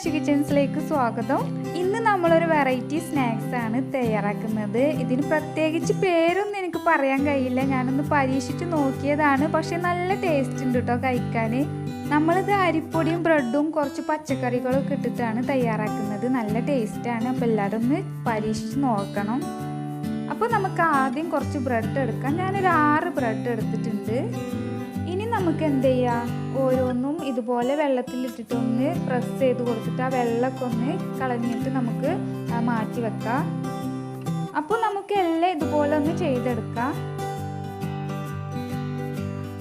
മിയാഷു കിച്ചൻസിലേക്ക് സ്വാഗതം. ഇന്ന് നമ്മളൊരു വെറൈറ്റി സ്നാക്സ് ആണ് തയ്യാറാക്കുന്നത്. ഇതിന് പ്രത്യേകിച്ച് പേരൊന്നും എനിക്ക് പറയാൻ കഴിയില്ല. ഞാനൊന്ന് പരീക്ഷിച്ച് നോക്കിയതാണ്. പക്ഷെ നല്ല ടേസ്റ്റ് ഉണ്ട് കേട്ടോ കഴിക്കാൻ. നമ്മളിത് അരിപ്പൊടിയും ബ്രെഡും കുറച്ച് പച്ചക്കറികളും ഒക്കെ ഇട്ടിട്ടാണ് തയ്യാറാക്കുന്നത്. നല്ല ടേസ്റ്റാണ്. അപ്പോൾ എല്ലാവരും ഒന്ന് പരീക്ഷിച്ച് നോക്കണം. അപ്പോൾ നമുക്ക് ആദ്യം കുറച്ച് ബ്രെഡ് എടുക്കാം. ഞാനൊരു 6 ബ്രെഡ് എടുത്തിട്ടുണ്ട്. ഇനി നമുക്ക് എന്ത് ചെയ്യാം, ഓരോന്നും ഇതുപോലെ വെള്ളത്തിലിട്ടിട്ടൊന്ന് പ്രസ് ചെയ്ത് കൊടുത്തിട്ട് ആ വെള്ളമൊക്കെ ഒന്ന് കളഞ്ഞിട്ട് നമുക്ക് മാറ്റി വെക്കാം. അപ്പോൾ നമുക്ക് എല്ലാം ഇതുപോലെ ഒന്ന് ചെയ്തെടുക്കാം.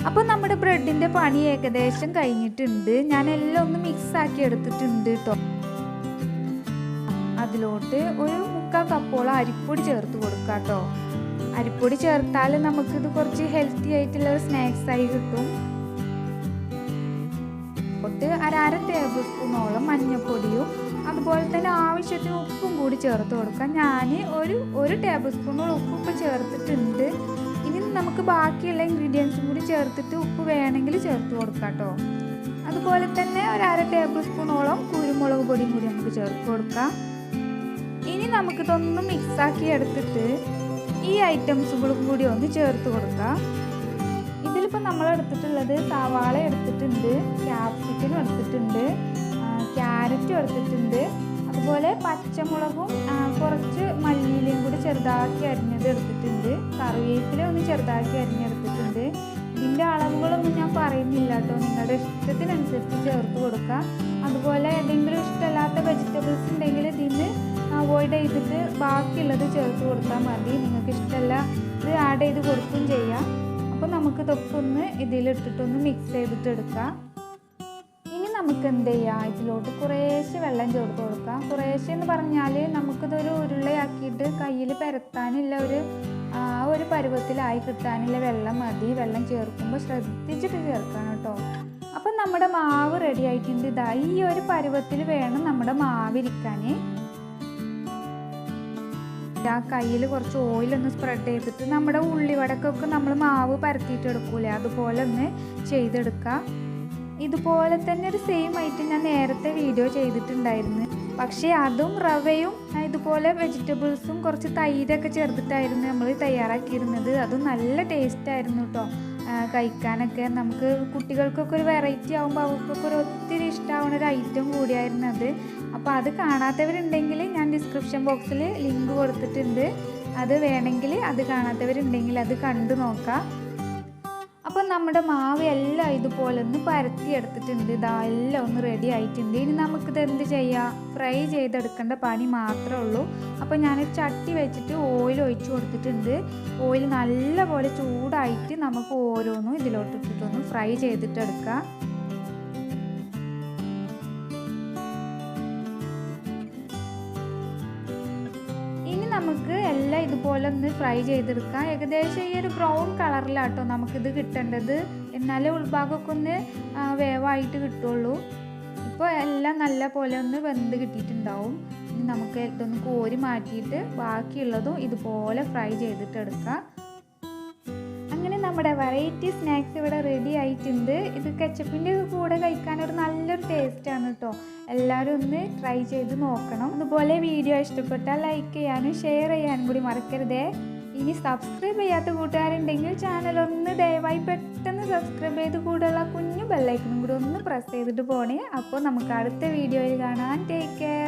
അപ്പോൾ നമ്മുടെ ബ്രെഡിൻ്റെ പണി ഏകദേശം കഴിഞ്ഞിട്ടുണ്ട്. ഞാൻ എല്ലാം ഒന്ന് മിക്സ് ആക്കി എടുത്തിട്ടുണ്ട് കേട്ടോ. അതിലോട്ട് ഒരു 3/4 കപ്പോളം അരിപ്പൊടി ചേർത്ത് കൊടുക്കാം കേട്ടോ. അരിപ്പൊടി ചേർത്താൽ നമുക്കിത് കുറച്ച് ഹെൽത്തി ആയിട്ടുള്ള ഒരു സ്നാക്സ് ആയി കിട്ടും. തൊട്ട് 1/2 ടേബിൾ സ്പൂണോളം മഞ്ഞൾപ്പൊടിയും അതുപോലെ തന്നെ ആവശ്യത്തിന് ഉപ്പും കൂടി ചേർത്ത് കൊടുക്കാം. ഞാൻ ഒരു ടേബിൾ സ്പൂണോളം ഉപ്പ് ചേർത്തിട്ടുണ്ട്. ഇനി നമുക്ക് ബാക്കിയുള്ള ഇൻഗ്രീഡിയൻസും കൂടി ചേർത്തിട്ട് ഉപ്പ് വേണമെങ്കിൽ ചേർത്ത് കൊടുക്കാം കേട്ടോ. അതുപോലെ തന്നെ 1/2 ടേബിൾ സ്പൂണോളം കുരുമുളക് പൊടിയും കൂടി നമുക്ക് ചേർത്ത് കൊടുക്കാം. ഇനി നമുക്കിതൊന്ന് മിക്സാക്കി എടുത്തിട്ട് ഈ ഐറ്റംസുകളും കൂടി ഒന്ന് ചേർത്ത് കൊടുക്കാം. ഇതിലിപ്പോൾ നമ്മൾ എടുത്തിട്ടുള്ളത് സവാള എടുത്തിട്ടുണ്ട്, ക്യാപ്സിക്കം എടുത്തിട്ടുണ്ട്, ക്യാരറ്റും എടുത്തിട്ടുണ്ട്, അതുപോലെ പച്ചമുളകും കുറച്ച് മല്ലിയിലയും കൂടി ചെറുതാക്കി അരിഞ്ഞത് എടുത്തിട്ടുണ്ട്, കറിവേപ്പില ഒന്ന് ചെറുതാക്കി അരിഞ്ഞെടുത്തിട്ടുണ്ട്. ഇതിൻ്റെ അളവുകളൊന്നും ഞാൻ പറയുന്നില്ല കേട്ടോ, നിങ്ങളുടെ ഇഷ്ടത്തിനനുസരിച്ച് ചേർത്ത് കൊടുക്കുക. അതുപോലെ ഏതെങ്കിലും ഇഷ്ടമില്ലാത്ത വെജിറ്റബിൾസ് ഉണ്ടെങ്കിൽ ഇതിന് അവോയ്ഡ് ചെയ്തിട്ട് ബാക്കിയുള്ളത് ചേർത്ത് കൊടുത്താൽ മതി. നിങ്ങൾക്ക് ഇഷ്ടമല്ല ഇത് ആഡ് ചെയ്ത് കൊടുക്കുകയും ചെയ്യാം. അപ്പോൾ നമുക്ക് ഇതൊക്കെ ഒന്ന് ഇതിലിട്ടിട്ടൊന്ന് മിക്സ് ചെയ്തിട്ട് എടുക്കാം. ഇനി നമുക്ക് എന്ത് ചെയ്യാം, ഇതിലോട്ട് കുറേശ്ശെ വെള്ളം ചേർത്ത് കൊടുക്കാം. കുറേശ്ശെ എന്ന് പറഞ്ഞാൽ നമുക്കിതൊരു ഉരുളയാക്കിയിട്ട് കയ്യിൽ പരത്താനുള്ള ഒരു പരുവത്തിലായി കിട്ടാനുള്ള വെള്ളം മതി. വെള്ളം ചേർക്കുമ്പോൾ ശ്രദ്ധിച്ചിട്ട് ചേർക്കണം കേട്ടോ. അപ്പം നമ്മുടെ മാവ് റെഡി ആയിട്ടുണ്ട്. ഇതാ ഈ ഒരു പരുവത്തിൽ വേണം നമ്മുടെ മാവിരിക്കാൻ. ആ കയ്യിൽ കുറച്ച് ഓയിലൊന്ന് സ്പ്രെഡ് ചെയ്തിട്ട് നമ്മുടെ ഉള്ളിവടക്കൊക്കെ നമ്മൾ മാവ് പരത്തിയിട്ട് എടുക്കൂലേ, അതുപോലെ ഒന്ന് ചെയ്തെടുക്കുക. ഇതുപോലെ തന്നെ ഒരു സെയിം ആയിട്ട് ഞാൻ നേരത്തെ വീഡിയോ ചെയ്തിട്ടുണ്ടായിരുന്നു. പക്ഷേ അതും റവയും ഇതുപോലെ വെജിറ്റബിൾസും കുറച്ച് തൈരൊക്കെ ചേർത്തിട്ടായിരുന്നു നമ്മൾ തയ്യാറാക്കിയിരുന്നത്. അതും നല്ല ടേസ്റ്റായിരുന്നു കേട്ടോ കഴിക്കാനൊക്കെ. നമുക്ക് കുട്ടികൾക്കൊക്കെ ഒരു വെറൈറ്റി ആകുമ്പോൾ അവർക്കൊക്കെ ഒരു ഒത്തിരി ഇഷ്ടമാവുന്ന ഒരു ഐറ്റം കൂടിയായിരുന്നു അത്. അപ്പോൾ അത് കാണാത്തവരുണ്ടെങ്കിൽ ഞാൻ ഡിസ്ക്രിപ്ഷൻ ബോക്സിൽ ലിങ്ക് കൊടുത്തിട്ടുണ്ട്. അത് വേണമെങ്കിൽ അത് കാണാത്തവരുണ്ടെങ്കിൽ അത് കണ്ടു നോക്കാം. അപ്പം നമ്മുടെ മാവ് എല്ലാം ഇതുപോലെ ഒന്ന് പരത്തി എടുത്തിട്ടുണ്ട്. ഇതാ എല്ലാം ഒന്ന് റെഡി ആയിട്ടുണ്ട്. ഇനി നമുക്കിത് എന്ത് ചെയ്യാം, ഫ്രൈ ചെയ്തെടുക്കേണ്ട പണി മാത്രമേ ഉള്ളൂ. അപ്പോൾ ഞാനൊരു ചട്ടി വെച്ചിട്ട് ഓയിൽ ഒഴിച്ച് കൊടുത്തിട്ടുണ്ട്. ഓയിൽ നല്ലപോലെ ചൂടായിട്ട് നമുക്ക് ഓരോന്നും ഇതിലോട്ട് ഇട്ടിട്ടൊന്ന് ഫ്രൈ ചെയ്തിട്ടെടുക്കാം. നമുക്ക് എല്ലാം ഇതുപോലെ ഒന്ന് ഫ്രൈ ചെയ്തെടുക്കാം. ഏകദേശം ഈ ഒരു ബ്രൗൺ കളറിലാട്ടോ നമുക്കിത് കിട്ടേണ്ടത്. എന്നാലേ ഉൾഭാഗമൊക്കെ ഒന്ന് വേവായിട്ട് കിട്ടുള്ളൂ. ഇപ്പോൾ എല്ലാം നല്ല പോലെ ഒന്ന് വെന്ത് കിട്ടിയിട്ടുണ്ടാവും. ഇനി നമുക്ക് ഇതൊന്ന് കോരി മാറ്റിയിട്ട് ബാക്കിയുള്ളതും ഇതുപോലെ ഫ്രൈ ചെയ്തിട്ടെടുക്കാം. അങ്ങനെ നമ്മുടെ വെറൈറ്റി സ്നാക്സ് ഇവിടെ റെഡി ആയിട്ടുണ്ട്. ഇത് കെച്ചപ്പിൻ്റെ കൂടെ കഴിക്കാൻ ഒരു നല്ലൊരു ടേസ്റ്റാണ് കേട്ടോ. എല്ലാവരും ഒന്ന് ട്രൈ ചെയ്ത് നോക്കണം. അതുപോലെ വീഡിയോ ഇഷ്ടപ്പെട്ടാൽ ലൈക്ക് ചെയ്യാനും ഷെയർ ചെയ്യാനും കൂടി മറക്കരുതേ. ഇനി സബ്സ്ക്രൈബ് ചെയ്യാത്ത കൂട്ടുകാരുണ്ടെങ്കിൽ ചാനൽ ഒന്ന് ദയവായി പെട്ടെന്ന് സബ്സ്ക്രൈബ് ചെയ്ത് കൂടെയുള്ള കുഞ്ഞു ബെല്ലൈക്കണും കൂടി ഒന്ന് പ്രസ് ചെയ്തിട്ട് പോണേ. അപ്പോൾ നമുക്ക് അടുത്ത വീഡിയോയിൽ കാണാൻ. Take care.